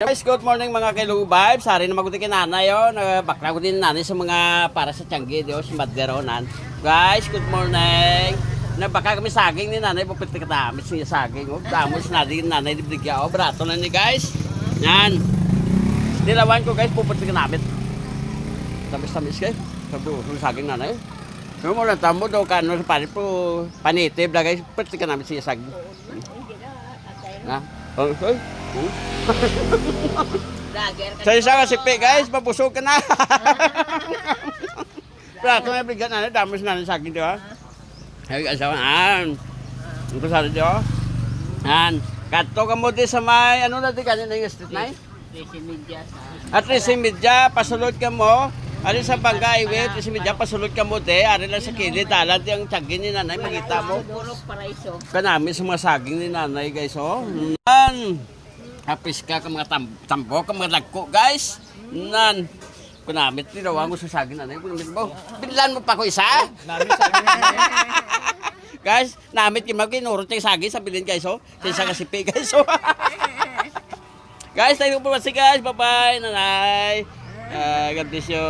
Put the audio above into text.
Guys, good morning mga kailubay. Sari na maguti kay nanay yun. Bakla ko din nanay sa mga para sa tiyanggi. Diyos, madderonan. Guys, good morning. Nabaka kami saging ni nanay. Pupiti ka tamis niya saging. Damos na din nanay. Dibigya. Brato na ni guys. Yan. Dilawan ko guys. Pupiti ka namin. Tamis-tamis guys. Sabi ko, saging nanay. Yung mga tamo daw ka. Ano sa palit po. Panitib na guys. Pupiti ka namin siya saging. Na? Okay. Sa isa kasi pe guys, mabusog ka na. Prato na bigat na, damos na sa akin, di ba? Ay, asawan, ang kusari, di ba? Kato ka mo di sa may, ano na di kanina yung street na eh? At 13 pasulod ka mo. Ari sa Bangka Highway, 13 pasulod ka mo di. Ari lang sa kilid, talat yung tiyagin ni nanay, makita mo. Kanami sa mga saging ni nanay guys, oh. Kapis ka mga tambo, mga lagko, guys. Nan. Kunamit, tirawa mo sa saging nanay. Kunamit mo. Binlan mo pa ko isa? Namit saging. Guys, namit yung magkinurot yung saging. Sabilin guys, oh. Sa isa kasipi, guys, oh. Guys, tayo po guys. Bye-bye, nanay. God bless you.